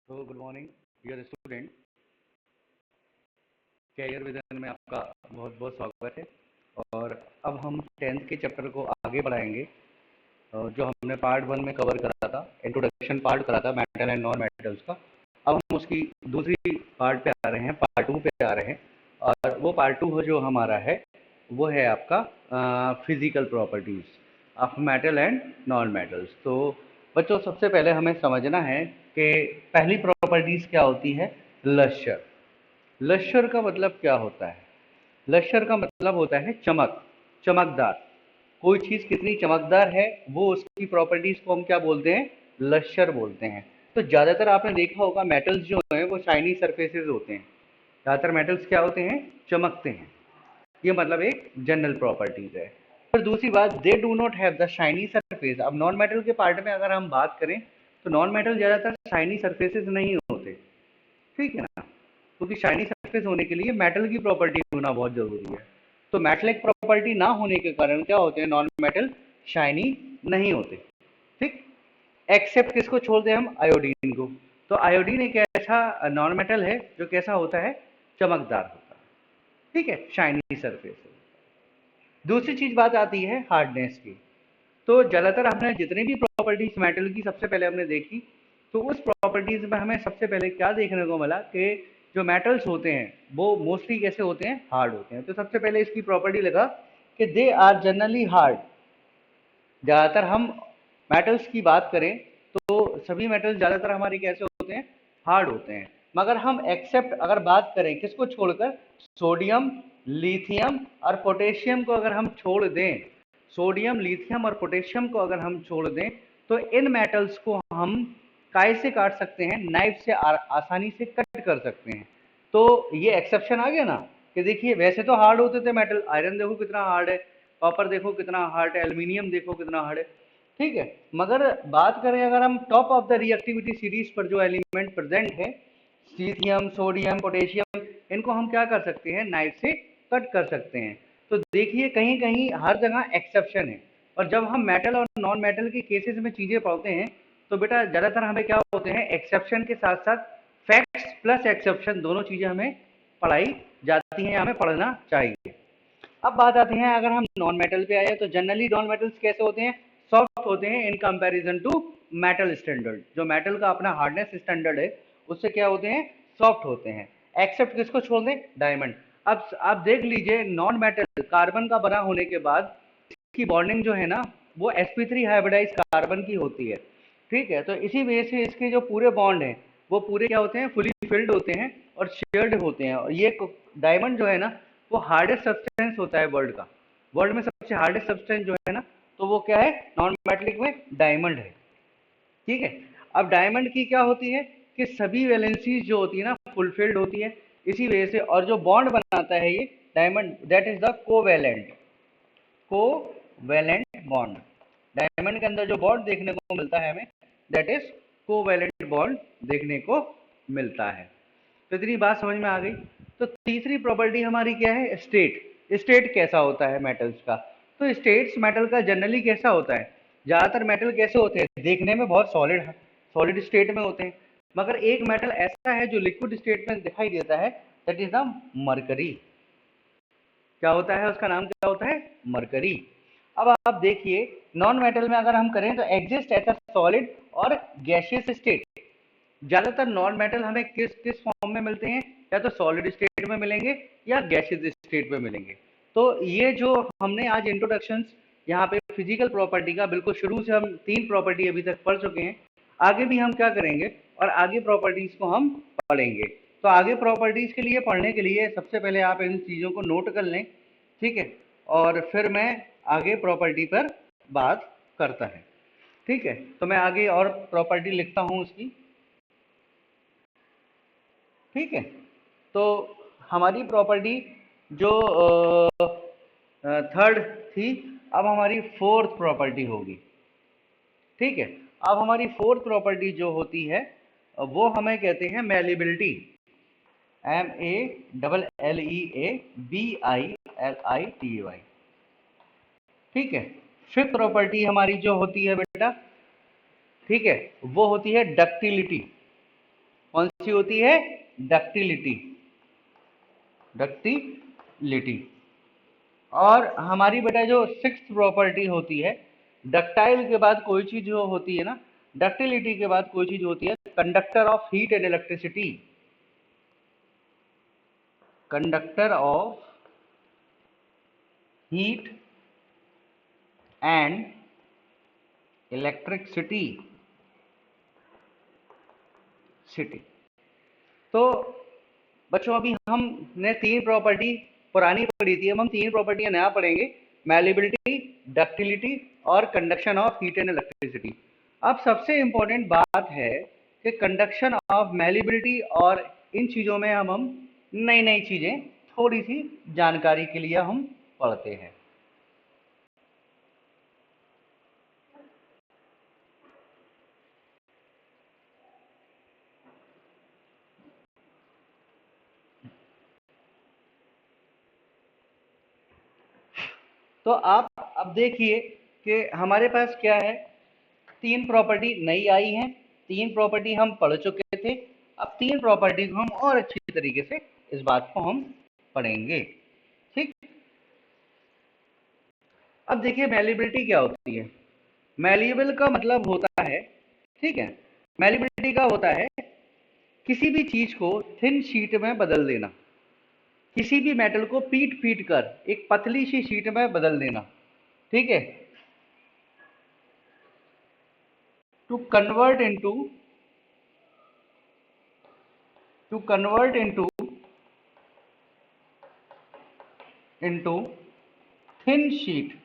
तो good morning dear student. Career vision में आपका बहुत बहुत स्वागत है। और अब हम टेंथ के चैप्टर को आगे बढ़ाएंगे। जो हमने पार्ट वन में कवर करा था, इंट्रोडक्शन पार्ट करा था मेटल एंड नॉन मेटल्स का। अब हम उसकी दूसरी पार्ट पे आ रहे हैं, पार्ट टू पे आ रहे हैं। और वो पार्ट टू जो हमारा है वो है आपका physical properties of metal and non metals. तो बच्चों, सबसे पहले हमें समझना है कि पहली प्रॉपर्टीज क्या होती है। लश्यर। लश्यर का मतलब क्या होता है? लश्यर का मतलब होता है चमक, चमकदार। कोई चीज कितनी चमकदार है वो उसकी प्रॉपर्टीज को हम क्या बोलते हैं? लश्यर बोलते हैं। तो ज्यादातर आपने देखा होगा मेटल्स जो हैं वो शाइनी सरफेसेस होते हैं। ज्यादातर मेटल्स क्या होते हैं? चमकते हैं। ये मतलब एक जनरल प्रॉपर्टीज है। फिर दूसरी बात, they do not have the shiny surface. अब नॉन मेटल के पार्ट में अगर हम बात करें तो नॉन मेटल ज्यादातर शाइनी सरफेसेस नहीं होते, ठीक है ना? क्योंकि शाइनी सरफेस होने के लिए मेटल की प्रॉपर्टी होना बहुत जरूरी है। तो मेटलिक प्रॉपर्टी ना होने के कारण क्या होते हैं? नॉन मेटल शाइनी नहीं होते। ठीक। एक्सेप्ट किसको छोड़ दें हम? आयोडीन को। तो आयोडीन एक ऐसा नॉन मेटल है जो कैसा होता है? चमकदार होता है। ठीक है, शाइनी सरफेस। दूसरी चीज बात आती है हार्डनेस की। तो ज्यादातर हमने जितनी भी प्रॉपर्टीज मेटल की सबसे पहले हमने देखी, तो उस प्रॉपर्टीज में हमें सबसे पहले क्या देखने को मिला कि जो मेटल्स होते हैं वो मोस्टली कैसे होते हैं? हार्ड होते हैं। तो सबसे पहले इसकी प्रॉपर्टी लगा कि दे आर जनरली हार्ड। ज्यादातर हम मेटल्स की बात करें तो सभी मेटल्स ज्यादातर हमारे कैसे होते हैं? हार्ड होते हैं। मगर हम एक्सेप्ट अगर बात करें किसको छोड़कर? सोडियम, लिथियम और पोटेशियम को अगर हम छोड़ दें, सोडियम, लिथियम और पोटेशियम को अगर हम छोड़ दें, तो इन मेटल्स को हम काय से काट सकते हैं? नाइफ से आसानी से कट कर सकते हैं। तो ये एक्सेप्शन आ गया ना, कि देखिए वैसे तो हार्ड होते थे मेटल। आयरन देखो कितना हार्ड है, कॉपर देखो कितना हार्ड है, एल्यूमिनियम देखो कितना हार्ड है, ठीक है। मगर बात करें अगर हम top of the reactivity series पर जो एलिमेंट प्रेजेंट है, लिथियम, सोडियम, पोटेशियम, इनको हम क्या कर सकते हैं? नाइफ से कट कर सकते हैं। तो देखिए कहीं कहीं हर जगह एक्सेप्शन है। और जब हम मेटल और नॉन मेटल के केसेस में चीजें पढ़ते हैं तो बेटा ज्यादातर हमें क्या होते हैं? एक्सेप्शन के साथ साथ फैक्ट्स प्लस एक्सेप्शन दोनों चीजें हमें पढ़ाई जाती हैं, हमें पढ़ना चाहिए। अब बात आती है अगर हम नॉन मेटल पे आए तो जनरली नॉन मेटल्स कैसे होते हैं? सॉफ्ट होते हैं in comparison to metal standard. जो मेटल का अपना हार्डनेस स्टैंडर्ड है उससे क्या होते हैं? सॉफ्ट होते हैं। एक्सेप्ट किसको छोड़ दें? डायमंड। अब आप देख लीजिए नॉन मेटल कार्बन का बना होने के बाद इसकी बॉन्डिंग जो है ना वो sp3 हाइब्रिडाइज कार्बन की होती है, ठीक है। तो इसी वजह से इसके जो पूरे बॉन्ड हैं वो पूरे क्या होते हैं? फुली फिल्ड होते हैं और शेयर्ड होते हैं। और ये डायमंड जो है ना वो हार्डेस्ट सब्सटेंस होता है वर्ल्ड का। वर्ल्ड में सबसे हार्डेस्ट सब्सटेंस जो है ना, तो वो क्या है? नॉन मेटलिक में डायमंड है, ठीक है। अब डायमंड की क्या होती है कि सभी वैलेंसीज जो होती है ना फुलफिल्ड होती है। इसी वजह से और जो बॉन्ड बनाता है ये diamond, that is the covalent, covalent bond. Diamond के अंदर जो बॉन्ड देखने को मिलता है हमें, दैट इज कोवैलेंट बॉन्ड देखने को मिलता है। तो इतनी बात समझ में आ गई। तो तीसरी प्रॉपर्टी हमारी क्या है? स्टेट। स्टेट कैसा होता है मेटल्स का? तो स्टेट्स मेटल का जनरली कैसा होता है? ज्यादातर मेटल कैसे होते हैं? देखने में बहुत सॉलिड सॉलिड स्टेट में होते हैं। मगर एक मेटल ऐसा है जो लिक्विड स्टेट में दिखाई देता है, दैट इज द मरकरी। क्या होता है? उसका नाम क्या होता है? मरकरी। अब आप देखिए नॉन मेटल में अगर हम करें तो एग्जिस्ट एज अ सॉलिड और गैसियस स्टेट। ज्यादातर नॉन मेटल हमें किस किस फॉर्म में मिलते हैं? या तो सॉलिड स्टेट में मिलेंगे या गैसियस स्टेट में मिलेंगे। तो ये जो हमने आज इंट्रोडक्शन यहाँ पे फिजिकल प्रॉपर्टी का बिल्कुल शुरू से हम तीन प्रॉपर्टी अभी तक पढ़ चुके हैं। आगे भी हम क्या करेंगे? और आगे प्रॉपर्टीज को हम पढ़ेंगे। तो आगे प्रॉपर्टीज के लिए पढ़ने के लिए सबसे पहले आप इन चीजों को नोट कर लें, ठीक है। और फिर मैं आगे प्रॉपर्टी पर बात करता है, ठीक है। तो मैं आगे और प्रॉपर्टी लिखता हूँ उसकी, ठीक है। तो हमारी प्रॉपर्टी जो थर्ड थी, अब हमारी फोर्थ प्रॉपर्टी होगी, ठीक है। अब हमारी फोर्थ प्रॉपर्टी जो होती है वो हमें कहते हैं मेलिबिलिटी। MELLEABILITY, ठीक है। फिफ्थ प्रॉपर्टी हमारी जो होती है बेटा, ठीक है, वो होती है डक्टिलिटी। कौन सी होती है? Ductility, ductility. और हमारी बेटा जो सिक्स्थ प्रॉपर्टी होती है, डक्टाइल के बाद कोई चीज जो होती है ना, डक्टिलिटी के बाद कोई चीज होती है conductor of heat and electricity, conductor of heat and electricity city. तो बच्चों अभी हमने तीन प्रॉपर्टी पुरानी पढ़ी थी, अब हम तीन प्रॉपर्टियां नया पढ़ेंगे, मैलिबिलिटी, डक्टिलिटी और conduction of heat and electricity. अब सबसे इंपॉर्टेंट बात है कि कंडक्शन ऑफ मैलिबिलिटी और इन चीज़ों में हम नई नई चीज़ें थोड़ी सी जानकारी के लिए हम पढ़ते हैं। तो आप अब देखिए कि हमारे पास क्या है, तीन प्रॉपर्टी नई आई हैं, तीन प्रॉपर्टी हम पढ़ चुके थे, अब तीन प्रॉपर्टी को हम और अच्छी तरीके से इस बात को हम पढ़ेंगे। ठीक, अब देखिए मैलिबिलिटी क्या होती है। मैलिएबल का मतलब होता है, ठीक है, मैलिबिलिटी का होता है किसी भी चीज को थिन शीट में बदल देना, किसी भी मेटल को पीट पीट कर एक पतली सी शीट में बदल देना, ठीक है, to convert into into thin sheet,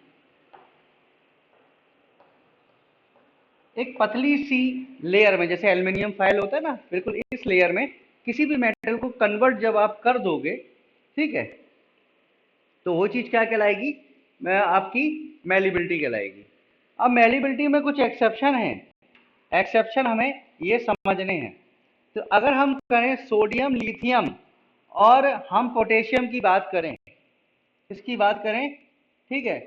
एक पतली सी लेयर में, जैसे एल्युमिनियम फाइल होता है ना, बिल्कुल इस लेयर में किसी भी मेटल को कन्वर्ट जब आप कर दोगे, ठीक है, तो वो चीज क्या कहलाएगी? आपकी मैलिबिलिटी कहलाएगी। अब मैलिबिलिटी में कुछ एक्सेप्शन हैं, एक्सेप्शन हमें ये समझने हैं। तो अगर हम करें सोडियम लिथियम और हम पोटेशियम की बात करें, इसकी बात करें, ठीक है,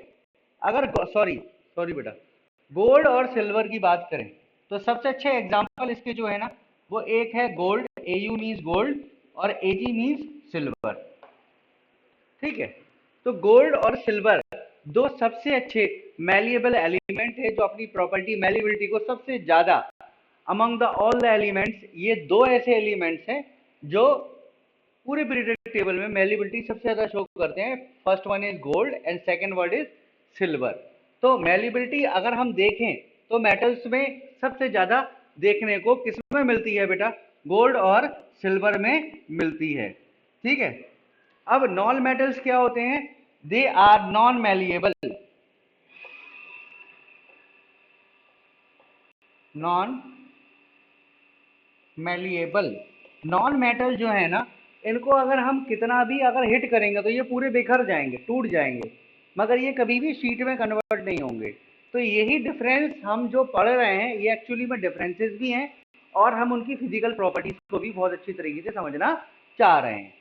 अगर सॉरी सॉरी बेटा, गोल्ड और सिल्वर की बात करें तो सबसे अच्छे एग्जांपल इसके जो है ना, वो एक है गोल्ड, एयू मीन्स गोल्ड और एजी मीन्स सिल्वर, ठीक है। तो गोल्ड और सिल्वर दो सबसे अच्छे मैलिएबल एलिमेंट है जो अपनी प्रॉपर्टी मैलिबिलिटी को सबसे ज्यादा among the all the elements, ये दो ऐसे एलिमेंट्स हैं जो पूरे पीरियोडिक टेबल में मैलिबिलिटी सबसे ज्यादा शो करते हैं। First one is gold and second word is silver. तो मैलिबिलिटी अगर हम देखें तो मेटल्स में सबसे ज्यादा देखने को किसमें मिलती है बेटा? गोल्ड और सिल्वर में मिलती है, ठीक है। अब नॉन मेटल्स क्या होते हैं? They are non malleable, non malleable. Non metal जो है ना, इनको अगर हम कितना भी अगर हिट करेंगे तो ये पूरे बिखर जाएंगे, टूट जाएंगे, मगर ये कभी भी शीट में कन्वर्ट नहीं होंगे। तो यही डिफरेंस हम जो पढ़ रहे हैं, ये एक्चुअली में डिफरेंसेस भी हैं और हम उनकी फिजिकल प्रॉपर्टीज को भी बहुत अच्छी तरीके से समझना चाह रहे हैं।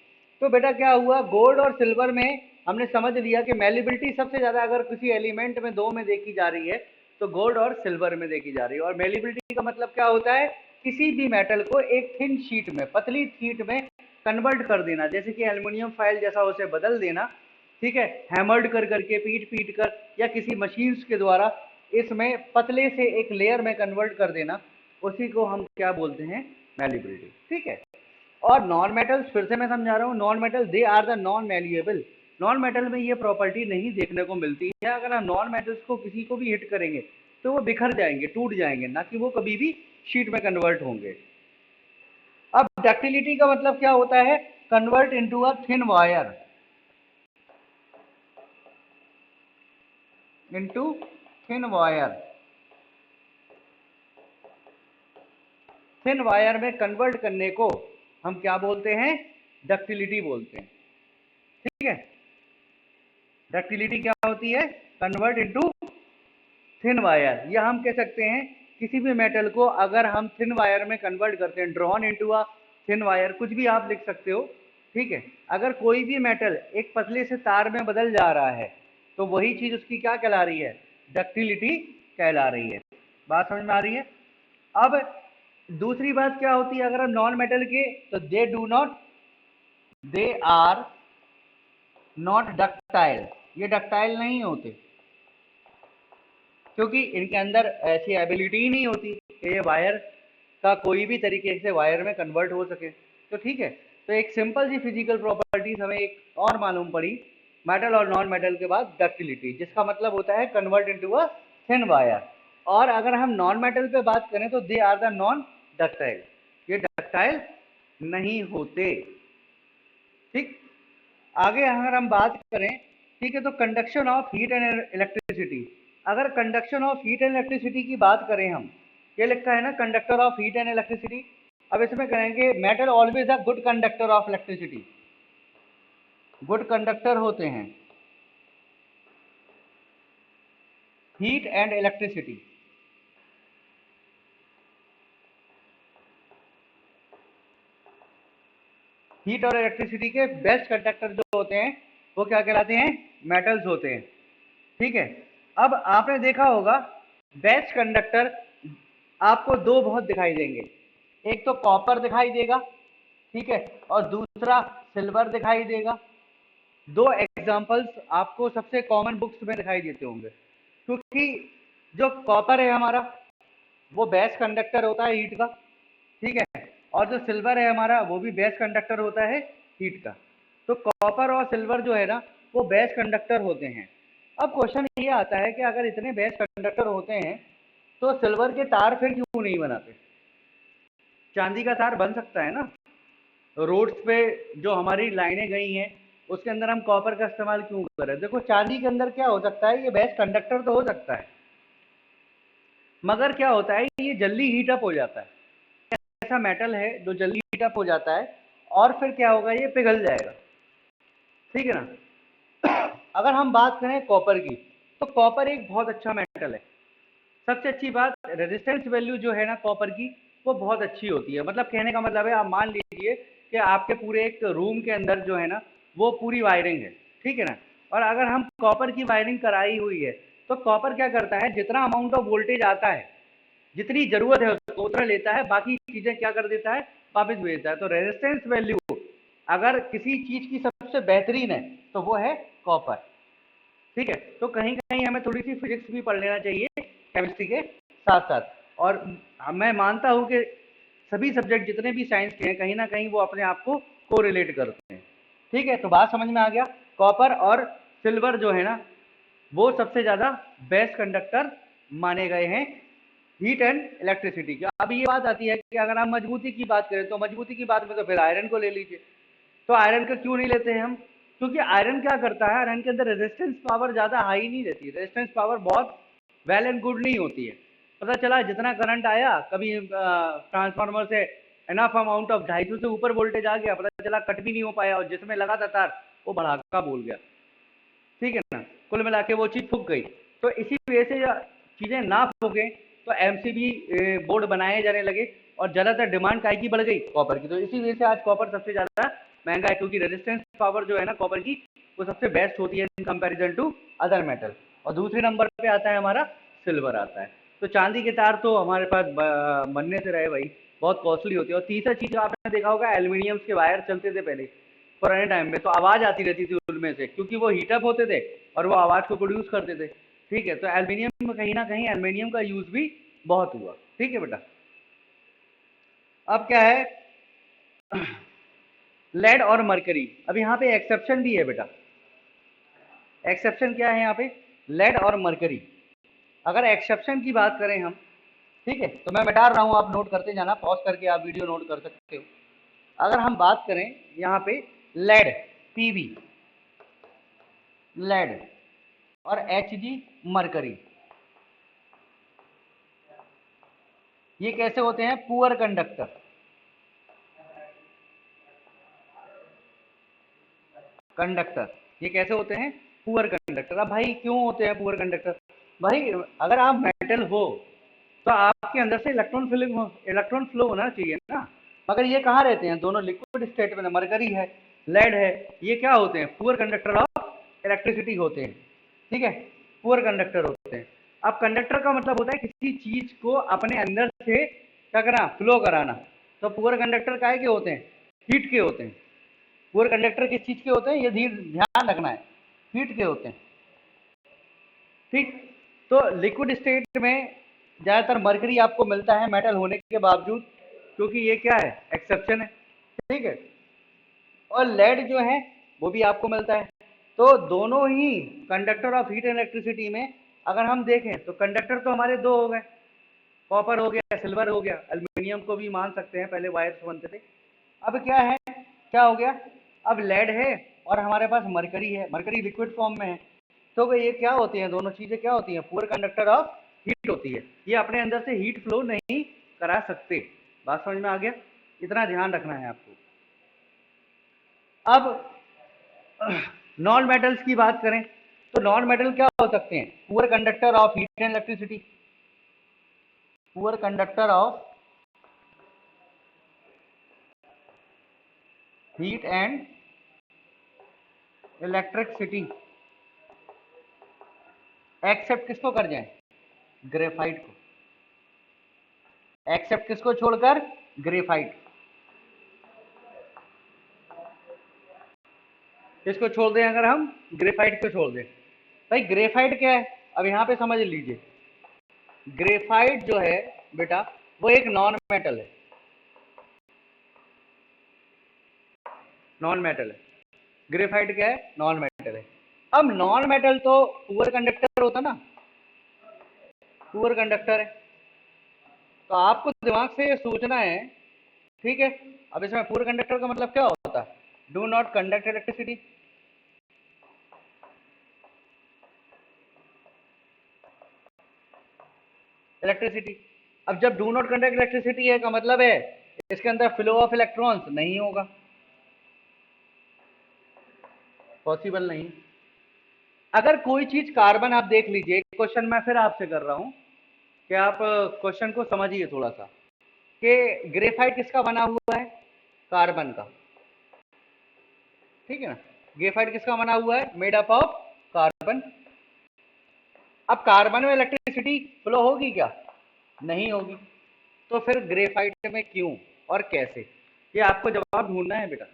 तो बेटा क्या हुआ, गोल्ड और सिल्वर में हमने समझ लिया कि मैलिबिलिटी सबसे ज्यादा अगर किसी एलिमेंट में दो में देखी जा रही है तो गोल्ड और सिल्वर में देखी जा रही है। और मैलिबिलिटी का मतलब क्या होता है? किसी भी मेटल को एक थिन शीट में, पतली शीट में कन्वर्ट कर देना, जैसे कि एल्युमिनियम फाइल जैसा उसे बदल देना, ठीक है, हैमर्ड कर करके, पीट पीट कर या किसी मशीन्स के द्वारा इसमें पतले से एक लेयर में कन्वर्ट कर देना, उसी को हम क्या बोलते हैं? मैलिबिलिटी, ठीक है। और नॉन मेटल्स, फिर से मैं समझा रहा हूँ, non metal they are the non malleable. Non metal में ये प्रॉपर्टी नहीं देखने को मिलती है। अगर हम नॉन मेटल्स को किसी को भी हिट करेंगे तो वो बिखर जाएंगे, टूट जाएंगे, ना कि वो कभी भी शीट में कन्वर्ट होंगे। अब डक्टिलिटी का मतलब क्या होता है? Convert into a thin wire, into thin wire, thin wire में कन्वर्ट करने को हम क्या बोलते हैं? डक्टिलिटी बोलते हैं, ठीक है। डक्टिलिटी क्या होती है? कन्वर्ट इनटू थिन वायर, या हम कह सकते हैं किसी भी मेटल को अगर हम थिन वायर में कन्वर्ट करते हैं, drawn into a thin wire, कुछ भी आप लिख सकते हो, ठीक है। अगर कोई भी मेटल एक पतले से तार में बदल जा रहा है तो वही चीज उसकी क्या कहला रही है? डक्टिलिटी कहला रही है। बात समझ में आ रही है? अब दूसरी बात क्या होती है, अगर हम नॉन मेटल के, तो दे आर नॉट डक्टाइल, ये डक्टाइल नहीं होते, क्योंकि इनके अंदर ऐसी एबिलिटी ही नहीं होती कि ये वायर का कोई भी तरीके से वायर में कन्वर्ट हो सके। तो ठीक है, तो एक सिंपल सी फिजिकल प्रॉपर्टीज हमें एक और मालूम पड़ी मेटल और नॉन मेटल के बाद, डक्टिलिटी, जिसका मतलब होता है convert into a thin wire. और अगर हम नॉन मेटल पे बात करें तो they are the non ductile, ये डक्टाइल नहीं होते। ठीक, आगे अगर हम बात करें, ठीक है, तो conduction of heat and electricity. अगर conduction of heat and electricity की बात करें हम, ये लिखा है ना conductor of heat and electricity. अब इसमें करेंगे metal always a good conductor of electricity, good conductor होते हैं हीट एंड इलेक्ट्रिसिटी। हीट और इलेक्ट्रिसिटी के बेस्ट कंडक्टर जो होते हैं वो क्या कहलाते हैं, मेटल्स होते हैं। ठीक है, अब आपने देखा होगा बेस्ट कंडक्टर आपको दो बहुत दिखाई देंगे, एक तो कॉपर दिखाई देगा, ठीक है, और दूसरा सिल्वर दिखाई देगा। दो एग्जांपल्स आपको सबसे कॉमन बुक्स में दिखाई देते होंगे, क्योंकि जो कॉपर है हमारा वो बेस्ट कंडक्टर होता है हीट का, ठीक है, और जो सिल्वर है हमारा वो भी बेस्ट कंडक्टर होता है हीट का। तो कॉपर और सिल्वर जो है ना वो बेस्ट कंडक्टर होते हैं। अब क्वेश्चन ये आता है कि अगर इतने बेस्ट कंडक्टर होते हैं तो सिल्वर के तार फिर क्यों नहीं बनाते? चांदी का तार बन सकता है ना, रोड्स पे जो हमारी लाइनें गई हैं उसके अंदर हम कॉपर का इस्तेमाल क्यों कर रहे हैं? देखो चांदी के अंदर क्या हो सकता है, ये बेस्ट कंडक्टर तो हो सकता है, मगर क्या होता है ये जल्दी हीटअप हो जाता है, ऐसा मेटल है जो जल्दी हीटअप हो जाता है और फिर क्या होगा, ये पिघल जाएगा। ठीक है ना। अगर हम बात करें कॉपर की, तो कॉपर एक बहुत अच्छा मेटल है। सबसे अच्छी बात, रेजिस्टेंस वैल्यू जो है ना कॉपर की वो बहुत अच्छी होती है। मतलब कहने का मतलब है, आप मान लीजिए कि आपके पूरे एक रूम के अंदर जो है ना वो पूरी वायरिंग है, ठीक है ना, और अगर हम कॉपर की वायरिंग कराई हुई है तो कॉपर क्या करता है, जितना अमाउंट ऑफ वोल्टेज आता है, जितनी जरूरत है उसको उतना लेता है, बाकी चीजें क्या कर देता है, वापस भेज देता है। तो रेजिस्टेंस वैल्यू अगर किसी चीज की सबसे बेहतरीन है तो वो है कॉपर। ठीक है, तो कहीं कहीं हमें थोड़ी सी फिजिक्स भी पढ़ लेना चाहिए केमिस्ट्री के साथ साथ। और मैं मानता हूं कि सभी सब्जेक्ट जितने भी साइंस के हैं कहीं ना कहीं वो अपने आप को कोरिलेट करते हैं। ठीक है, तो बात समझ में आ गया, कॉपर और सिल्वर जो है ना वो सबसे ज़्यादा बेस्ट कंडक्टर माने गए हैं हीट एंड इलेक्ट्रिसिटी का। अब ये बात आती है कि अगर हम मजबूती की बात करें तो मजबूती की बात में तो फिर आयरन को ले लीजिए। तो आयरन का क्यों नहीं लेते हैं हम? क्योंकि आयरन क्या करता है, आयरन के अंदर रेजिस्टेंस पावर ज़्यादा हाई नहीं रहती, रेजिस्टेंस पावर बहुत वेल एंड गुड नहीं होती है। पता चला जितना करंट आया, कभी ट्रांसफार्मर से एनफ अमाउंट ऑफ 250 से ऊपर वोल्टेज आ गया, पता चला कट भी नहीं हो पाया, और जिसमें लगा था तार वो भड़ाका बोल गया। ठीक है ना, कुल मिला के वो चीज़ फूक गई। तो इसी वजह से चीज़ें ना फूकें तो एमसीबी बोर्ड बनाए जाने लगे और ज़्यादातर डिमांड काय की बढ़ गई, कॉपर की। तो इसी वजह से आज कॉपर सबसे ज़्यादा महंगा है, क्योंकि रेजिस्टेंस पावर जो है ना कॉपर की वो सबसे बेस्ट होती है in comparison to other metal. और दूसरे नंबर पे आता है हमारा सिल्वर आता है। तो चांदी के तार तो हमारे पास बनने से रहे भाई, बहुत कॉस्टली होती है। और तीसरा चीज़ आपने देखा होगा, एल्यूमिनियम के वायर चलते थे पहले पुराने टाइम में, तो आवाज़ आती रहती थी उनमें से, क्योंकि वो हीटअप होते थे और वो आवाज़ को प्रोड्यूस करते थे। ठीक है, तो एल्यूमिनियम में कहीं ना कहीं एल्यूमिनियम का यूज़ भी बहुत हुआ। ठीक है बेटा, अब क्या है, लेड और मरकरी। अब यहाँ पे एक्सेप्शन भी है बेटा। एक्सेप्शन क्या है यहाँ पे, लेड और मरकरी। अगर एक्सेप्शन की बात करें हम, ठीक है, तो मैं बता रहा हूँ, आप नोट करते जाना, पॉज करके आप वीडियो नोट कर सकते हो। अगर हम बात करें यहाँ पे लेड, पीबी लेड, और एच जी मरकरी, ये कैसे होते हैं, पुअर कंडक्टर। कंडक्टर ये कैसे होते हैं, पुअर कंडक्टर। अब भाई क्यों होते हैं पुअर कंडक्टर? भाई अगर आप मेटल हो तो आपके अंदर से इलेक्ट्रॉन फ्लो होना चाहिए ना, मगर ये कहाँ रहते हैं, दोनों लिक्विड स्टेट में, मरकरी है, लेड है, ये क्या होते हैं, पुअर कंडक्टर ऑफ इलेक्ट्रिसिटी होते हैं। ठीक है, पुअर कंडक्टर होते हैं। अब कंडक्टर का मतलब होता है किसी चीज को अपने अंदर से क्या करना, फ्लो कराना। तो पुअर कंडक्टर काहे के होते हैं, हीट के होते हैं। पुअर कंडक्टर किस चीज के होते हैं, ये ध्यान रखना है, हीट के होते हैं। ठीक, तो लिक्विड स्टेट में ज्यादातर मरकरी आपको मिलता है मेटल होने के बावजूद, क्योंकि ये क्या है, एक्सेप्शन है। ठीक है, और लेड जो है वो भी आपको मिलता है। तो दोनों ही conductor of heat and electricity में अगर हम देखें तो कंडक्टर तो हमारे दो हो गए, कॉपर हो गया, सिल्वर हो गया, एल्यूमिनियम को भी मान सकते हैं, पहले वायर्स बनते थे। अब क्या है, क्या हो गया, अब लेड है और हमारे पास मरकरी है, मरकरी लिक्विड फॉर्म में है। तो ये क्या होती हैं, दोनों चीजें क्या होती हैं, पुअर कंडक्टर ऑफ हीट होती है। ये अपने अंदर से हीट फ्लो नहीं करा सकते। बात समझ में आ गया, इतना ध्यान रखना है आपको। अब नॉन मेटल्स की बात करें तो नॉन मेटल क्या हो सकते हैं, poor conductor of heat and electricity, poor conductor of heat and electricity, except किसको कर जाए, ग्रेफाइट को। एक्सेप्ट किसको छोड़कर, ग्रेफाइट। किसको छोड़ दें, अगर हम ग्रेफाइट को छोड़ दें। भाई ग्रेफाइट क्या है, अब यहां पे समझ लीजिए, ग्रेफाइट जो है बेटा वो एक नॉन मेटल है, नॉन मेटल है। ग्रेफाइट क्या है, नॉन मेटल है। अब नॉन मेटल तो पुअर कंडक्टर होता ना, पुअर कंडक्टर है। तो आपको दिमाग से ये सोचना है, ठीक है। अब इसमें पुअर कंडक्टर का मतलब क्या होता है, do not conduct electricity. Electricity, अब जब डू नॉट कंडक्ट इलेक्ट्रिसिटी है का मतलब है इसके अंदर फ्लो ऑफ इलेक्ट्रॉन्स नहीं होगा, पॉसिबल नहीं। अगर कोई चीज कार्बन, आप देख लीजिए, क्वेश्चन मैं फिर आपसे कर रहा हूं कि आप क्वेश्चन को समझिए थोड़ा सा, कि ग्रेफाइट किसका बना हुआ है, कार्बन का, ठीक है ना। ग्रेफाइट किसका बना हुआ है, मेड अप ऑफ कार्बन। अब कार्बन में इलेक्ट्रिसिटी फ्लो होगी क्या, नहीं होगी। तो फिर ग्रेफाइट में क्यों और कैसे, ये आपको जवाब ढूंढना है बेटा।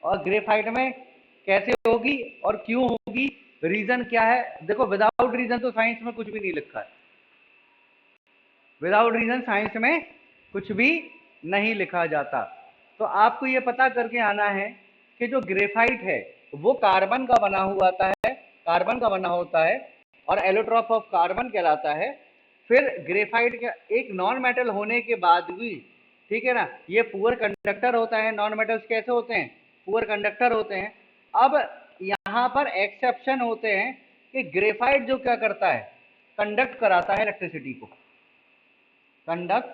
और ग्रेफाइट में कैसे होगी और क्यों होगी, रीजन क्या है। देखो विदाउट रीजन तो साइंस में कुछ भी नहीं लिखा है, विदाउट रीजन साइंस में कुछ भी नहीं लिखा जाता। तो आपको ये पता करके आना है कि जो ग्रेफाइट है वो कार्बन का बना हुआ आता है, कार्बन का बना होता है और एलोट्रॉप ऑफ कार्बन कहलाता है। फिर ग्रेफाइट का एक नॉन मेटल होने के बाद भी, ठीक है ना, ये पुअर कंडक्टर होता है। नॉन मेटल्स कैसे होते हैं, पुअर कंडक्टर होते हैं। अब यहाँ पर एक्सेप्शन होते हैं कि ग्रेफाइट जो क्या करता है, कंडक्ट कराता है इलेक्ट्रिसिटी को, कंडक्ट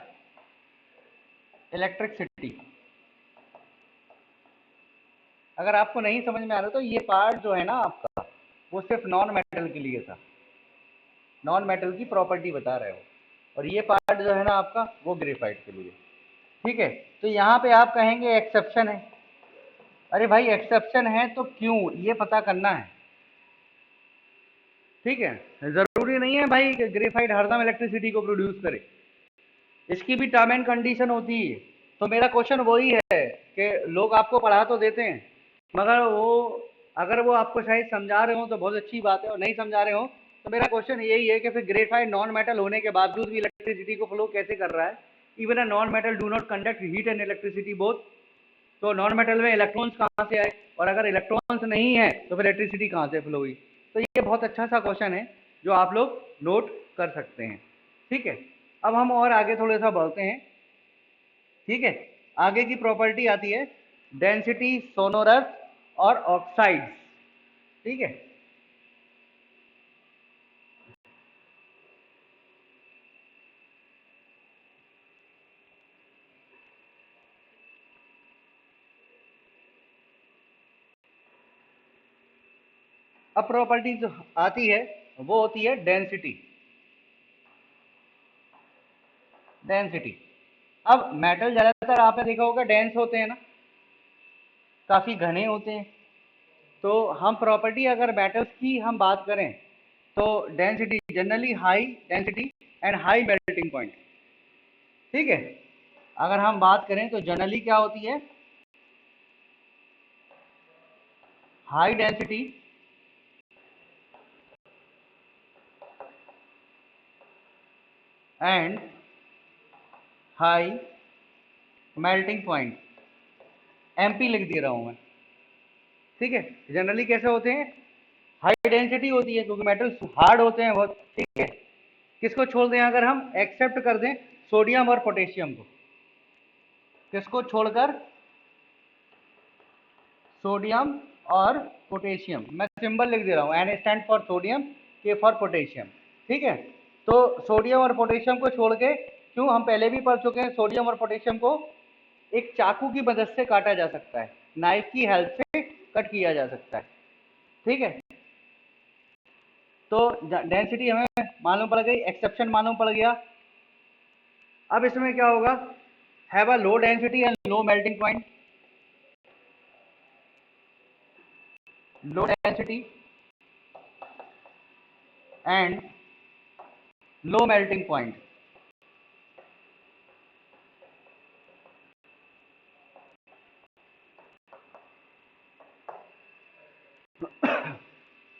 इलेक्ट्रिसिटी। अगर आपको नहीं समझ में आ रहा तो ये पार्ट जो है ना आपका, वो सिर्फ नॉन मेटल के लिए था, नॉन मेटल की प्रॉपर्टी बता रहे हो, और ये पार्ट जो है ना आपका वो ग्रेफाइट के लिए, ठीक है। तो यहाँ पे आप कहेंगे एक्सेप्शन है। अरे भाई एक्सेप्शन है तो क्यों, ये पता करना है, ठीक है। जरूरी नहीं है भाई कि ग्रेफाइट हरदम इलेक्ट्रिसिटी को प्रोड्यूस करे, इसकी भी टर्म एंड कंडीशन होती है। तो मेरा क्वेश्चन वही है कि लोग आपको पढ़ा तो देते हैं, मगर वो अगर वो आपको शायद समझा रहे हो तो बहुत अच्छी बात है, और नहीं समझा रहे हो तो मेरा क्वेश्चन यही है कि फिर ग्रेफाइट नॉन मेटल होने के बावजूद भी इलेक्ट्रिसिटी को फ्लो कैसे कर रहा है। Even a non metal do not conduct heat and electricity both. तो नॉन मेटल में इलेक्ट्रॉन्स कहाँ से आए, और अगर इलेक्ट्रॉन्स नहीं है तो फिर इलेक्ट्रिसिटी कहाँ से फ्लो हुई। तो ये बहुत अच्छा सा क्वेश्चन है जो आप लोग नोट कर सकते हैं, ठीक है। अब हम और आगे थोड़ा सा बढ़ते हैं, ठीक है। आगे की प्रॉपर्टी आती है डेंसिटी, सोनोरस और ऑक्साइड्स, ठीक है। अब प्रॉपर्टी जो आती है वो होती है डेंसिटी, डेंसिटी। अब मेटल ज्यादातर आपने देखा होगा डेंस होते हैं ना, काफी घने होते हैं। तो हम प्रॉपर्टी अगर मेटल्स की हम बात करें तो density generally high density and high melting point. ठीक है, अगर हम बात करें तो जनरली क्या होती है, high density and high melting point, MP लिख दे रहा हूं मैं। ठीक है, जनरली कैसे होते हैं, हाई डेंसिटी होती है क्योंकि मेटल्स हार्ड होते हैं बहुत। ठीक है, किसको छोड़ दें, अगर हम एक्सेप्ट कर दें सोडियम और पोटेशियम को, किसको छोड़कर, सोडियम और पोटेशियम। मैं सिंबल लिख दे रहा हूं, एन स्टैंड फॉर सोडियम, के फॉर पोटेशियम। ठीक है, तो सोडियम और पोटेशियम को छोड़ के, क्यों, हम पहले भी पढ़ चुके हैं, सोडियम और पोटेशियम को एक चाकू की मदद से काटा जा सकता है, नाइफ की हेल्प से कट किया जा सकता है। ठीक है, तो डेंसिटी हमें मालूम पड़ गई, एक्सेप्शन मालूम पड़ गया। अब इसमें क्या होगा, have a low density and low melting point, low density and low melting point.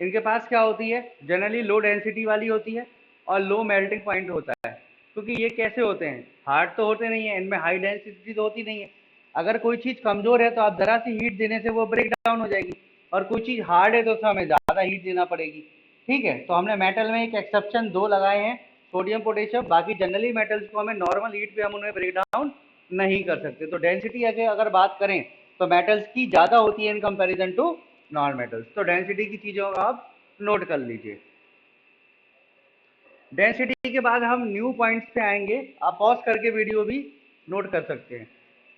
इनके पास क्या होती है, जनरली लो डेंसिटी वाली होती है और लो मेल्टिंग पॉइंट होता है। क्योंकि ये कैसे होते हैं, हार्ड तो होते नहीं है, इनमें हाई डेंसिटी तो होती नहीं है। अगर कोई चीज़ कमज़ोर है तो आप ज़रा सी हीट देने से वो ब्रेक डाउन हो जाएगी, और कोई चीज़ हार्ड है तो उसमें हमें ज़्यादा हीट देना पड़ेगी। ठीक है, तो हमने मेटल में एक एक्सेप्शन दो लगाए हैं, सोडियम पोटेशियम। बाकी जनरली मेटल्स को हमें नॉर्मल हीट पे हम उन्हें ब्रेक डाउन नहीं कर सकते। तो डेंसिटी अगर बात करें तो मेटल्स की ज़्यादा होती है in comparison to non metals. तो डेंसिटी की चीज़ों को आप नोट कर लीजिए। डेंसिटी के बाद हम न्यू पॉइंट्स पे आएंगे, आप पॉज करके वीडियो भी नोट कर सकते हैं।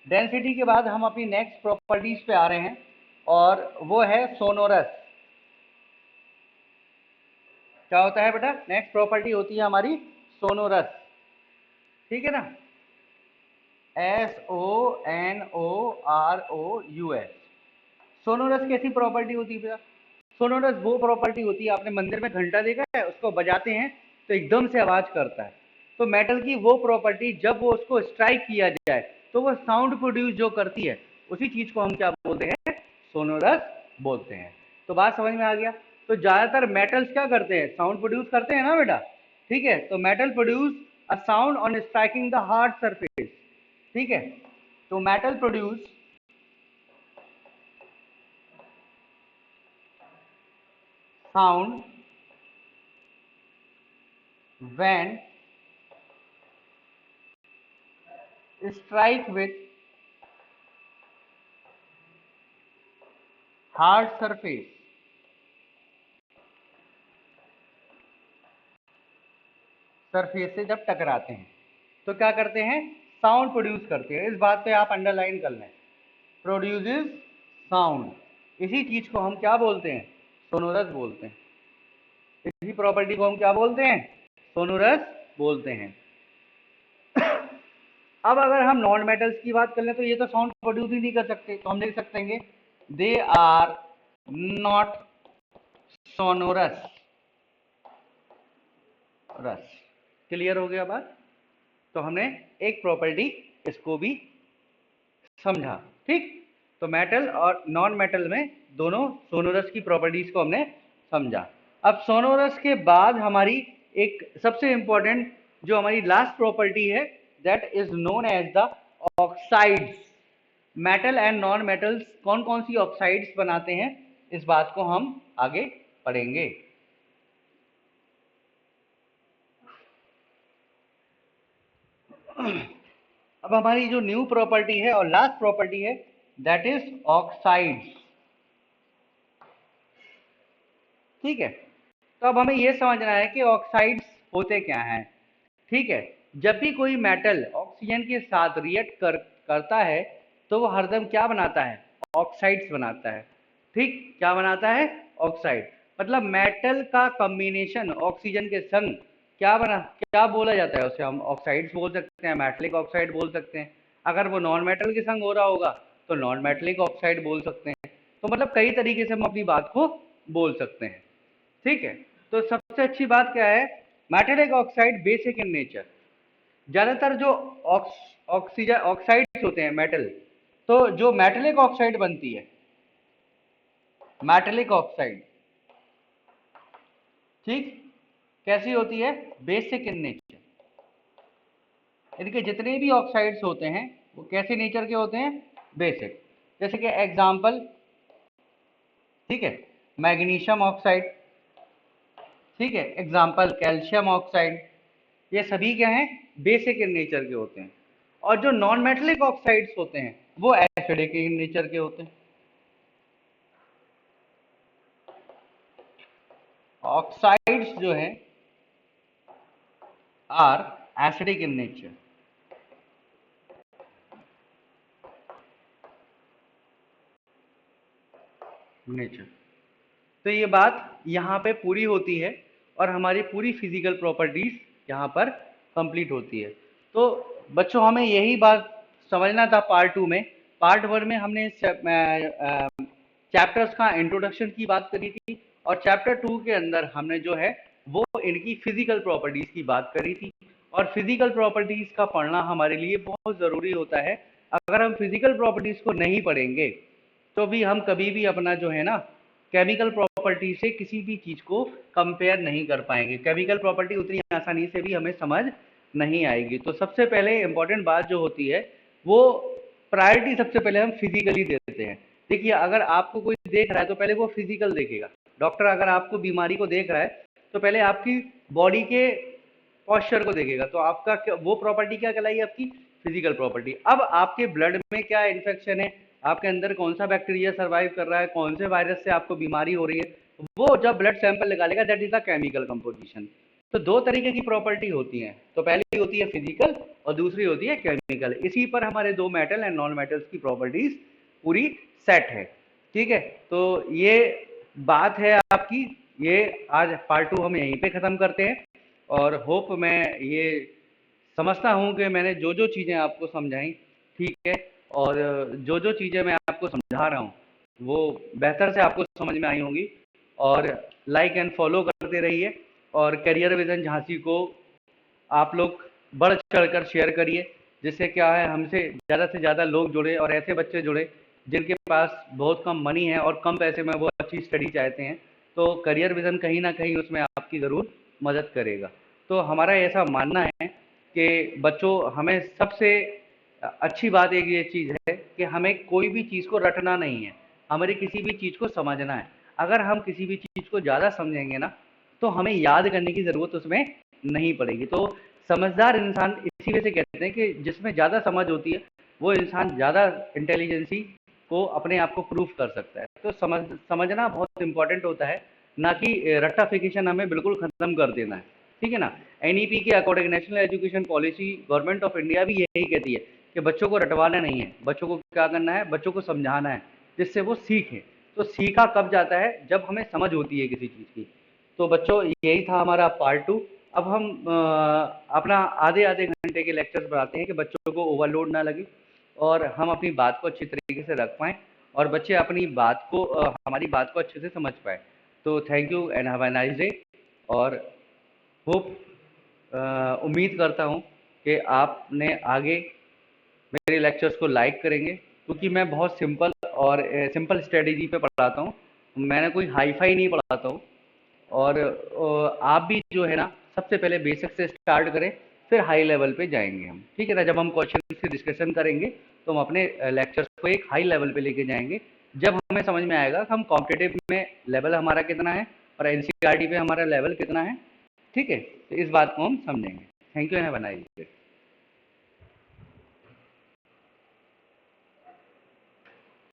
डेंसिटी के बाद हम अपनी नेक्स्ट प्रॉपर्टीज पे आ रहे हैं, और वो है सोनोरस। क्या होता है बेटा, नेक्स्ट प्रॉपर्टी होती है हमारी सोनोरस। ठीक है ना, SONOROUS। सोनोरस कैसी प्रॉपर्टी होती है बेटा, सोनोरस वो प्रॉपर्टी होती है, आपने मंदिर में घंटा देखा है, उसको बजाते हैं तो एकदम से आवाज करता है। तो मेटल की वो प्रॉपर्टी, जब वो उसको स्ट्राइक किया जाए तो वो साउंड प्रोड्यूस जो करती है, उसी चीज को हम क्या बोलते हैं, सोनोरस बोलते हैं। तो बात समझ में आ गया। तो ज्यादातर मेटल्स क्या करते हैं, साउंड प्रोड्यूस करते हैं ना बेटा। ठीक है, तो metal produce a sound on striking the hard surface. ठीक है, तो metal produce sound when strike with hard surface। Surface से जब टकराते हैं तो क्या करते हैं, साउंड प्रोड्यूस करते हैं। इस बात पे आप अंडरलाइन कर लें, प्रोड्यूसेस साउंड। इसी चीज को हम क्या बोलते हैं, सोनोरस बोलते हैं। इसी प्रॉपर्टी को हम क्या बोलते हैं, सोनोरस बोलते हैं। अब अगर हम नॉन मेटल्स की बात कर लें तो ये तो साउंड प्रोड्यूस ही नहीं कर सकते, तो हम लिख सकते हैं दे आर नॉट सोनोरस। रस, क्लियर हो गया बात। तो हमने एक प्रॉपर्टी इसको भी समझा। ठीक, तो मेटल और नॉन मेटल में दोनों सोनोरस की प्रॉपर्टीज को हमने समझा। अब सोनोरस के बाद हमारी एक सबसे इंपॉर्टेंट जो हमारी लास्ट प्रॉपर्टी है, that is known as the oxides. Metal and non metals कौन कौन सी ऑक्साइड्स बनाते हैं, इस बात को हम आगे पढ़ेंगे। अब हमारी जो न्यू प्रॉपर्टी है और लास्ट प्रॉपर्टी है, दैट इज ऑक्साइड्स। ठीक है, तो अब हमें यह समझना है कि ऑक्साइड्स होते क्या हैं। ठीक है, जब भी कोई मेटल ऑक्सीजन के साथ रिएक्ट करता है तो वो हरदम क्या बनाता है, ऑक्साइड्स बनाता है। ठीक, क्या बनाता है, ऑक्साइड। मतलब मेटल का कॉम्बिनेशन ऑक्सीजन के संग क्या बोला जाता है, उसे हम ऑक्साइड्स बोल सकते हैं, मेटलिक ऑक्साइड बोल सकते हैं। अगर वो नॉन मेटल के संग हो रहा होगा तो नॉन मेटलिक ऑक्साइड बोल सकते हैं। तो मतलब कई तरीके से हम अपनी बात को बोल सकते हैं। ठीक है, तो सबसे अच्छी बात क्या है metallic oxide basic in nature. ज्यादातर जो ऑक्सीजन ऑक्साइड्स होते हैं मेटल, तो जो मेटेलिक ऑक्साइड बनती है, मेटेलिक ऑक्साइड, ठीक, कैसी होती है? Basic in nature. इनके जितने भी ऑक्साइड्स होते हैं वो कैसे नेचर के होते हैं? बेसिक। जैसे कि एग्जाम्पल, ठीक है, मैग्नीशियम ऑक्साइड, ठीक है, एग्जाम्पल कैल्शियम ऑक्साइड, ये सभी क्या हैं? बेसिक इन नेचर के होते हैं। और जो नॉन मेटेलिक ऑक्साइड्स होते हैं वो एसिडिक इन नेचर के होते हैं। ऑक्साइड्स जो हैं are acidic in nature. Nature. तो ये बात यहाँ पे पूरी होती है और हमारी पूरी फिजिकल प्रॉपर्टीज यहाँ पर कंप्लीट होती है। तो बच्चों हमें यही बात समझना था पार्ट 2 में। पार्ट 1 में हमने चैप्टर्स का इंट्रोडक्शन की बात करी थी और चैप्टर 2 के अंदर हमने जो है वो इनकी फिजिकल प्रॉपर्टीज की बात करी थी। और फिजिकल प्रॉपर्टीज का पढ़ना हमारे लिए बहुत ज़रूरी होता है। अगर हम फिजिकल प्रॉपर्टीज को नहीं पढ़ेंगे तो भी हम कभी भी अपना जो है ना केमिकल प्रॉपर्टी से किसी भी चीज़ को कंपेयर नहीं कर पाएंगे। केमिकल प्रॉपर्टी उतनी आसानी से भी हमें समझ नहीं आएगी। तो सबसे पहले इंपॉर्टेंट बात जो होती है वो प्रायोरिटी सबसे पहले हम फिजिकली देते हैं। देखिए, अगर आपको कोई देख रहा है तो पहले वो फिजिकल देखेगा। डॉक्टर अगर आपको बीमारी को देख रहा है तो पहले आपकी बॉडी के पॉस्चर को देखेगा। तो आपका वो प्रॉपर्टी क्या कहलाई? आपकी फिजिकल प्रॉपर्टी। अब आपके ब्लड में क्या इन्फेक्शन है, आपके अंदर कौन सा बैक्टीरिया सर्वाइव कर रहा है, कौन से वायरस से आपको बीमारी हो रही है, वो जब ब्लड सैंपल निकालेगा, that is the chemical composition. तो दो तरीके की प्रॉपर्टी होती हैं। तो पहली होती है फिजिकल और दूसरी होती है केमिकल। इसी पर हमारे दो मेटल एंड नॉन मेटल्स की प्रॉपर्टीज पूरी सेट है। ठीक है, तो ये बात है आपकी। ये आज पार्ट 2 हम यहीं पे ख़त्म करते हैं और होप मैं ये समझता हूँ कि मैंने जो जो चीज़ें आपको समझाई, ठीक है, और जो जो चीज़ें मैं आपको समझा रहा हूँ वो बेहतर से आपको समझ में आई होंगी। और लाइक एंड फॉलो करते रहिए और करियर विजन झांसी को आप लोग बढ़ चढ़कर शेयर करिए, जिससे क्या है हमसे ज़्यादा लोग जुड़े और ऐसे बच्चे जुड़े जिनके पास बहुत कम मनी है और कम पैसे में वो अच्छी स्टडी चाहते हैं। तो करियर विजन कहीं ना कहीं उसमें आपकी ज़रूर मदद करेगा। तो हमारा ऐसा मानना है कि बच्चों, हमें सबसे अच्छी बात एक ये चीज़ है कि हमें कोई भी चीज़ को रटना नहीं है, हमें किसी भी चीज़ को समझना है। अगर हम किसी भी चीज़ को ज़्यादा समझेंगे ना तो हमें याद करने की ज़रूरत उसमें नहीं पड़ेगी। तो समझदार इंसान इसी वजह से कहते हैं कि जिसमें ज़्यादा समझ होती है वो इंसान ज़्यादा इंटेलिजेंसी को अपने आप को प्रूफ कर सकता है। तो समझना बहुत इंपॉर्टेंट होता है, ना कि रट्टाफिकेशन हमें बिल्कुल ख़त्म कर देना है। ठीक है ना। एनईपी के according national education policy government of India भी यही कहती है कि बच्चों को रटवाना नहीं है, बच्चों को क्या करना है, बच्चों को समझाना है जिससे वो सीखे। तो सीखा कब जाता है? जब हमें समझ होती है किसी चीज़ की। तो बच्चों यही था हमारा पार्ट 2। अब हम अपना आधे आधे घंटे के लेक्चर्स बनाते हैं कि बच्चों को ओवरलोड ना लगे और हम अपनी बात को अच्छी तरीके से रख पाएँ और बच्चे अपनी बात को हमारी बात को अच्छे से समझ पाए। तो thank you and have a nice day. और होप उम्मीद करता हूँ कि आपने आगे मेरे लेक्चर्स को लाइक करेंगे, क्योंकि मैं बहुत सिंपल और सिंपल स्ट्रेटजी पे पढ़ाता हूँ। मैंने कोई हाई फाई नहीं पढ़ाता हूँ। और आप भी जो है ना सबसे पहले बेसिक से स्टार्ट करें, फिर हाई लेवल पे जाएंगे हम। ठीक है ना। जब हम क्वेश्चन से डिस्कशन करेंगे तो हम अपने लेक्चर्स को एक हाई लेवल पे लेके जाएंगे। जब हमें समझ में आएगा कि हम कॉम्पिटिटिव में लेवल हमारा कितना है और एनसीईआरटी पे हमारा लेवल कितना है। ठीक है, तो इस बात को हम समझेंगे। Thank you, have a nice day.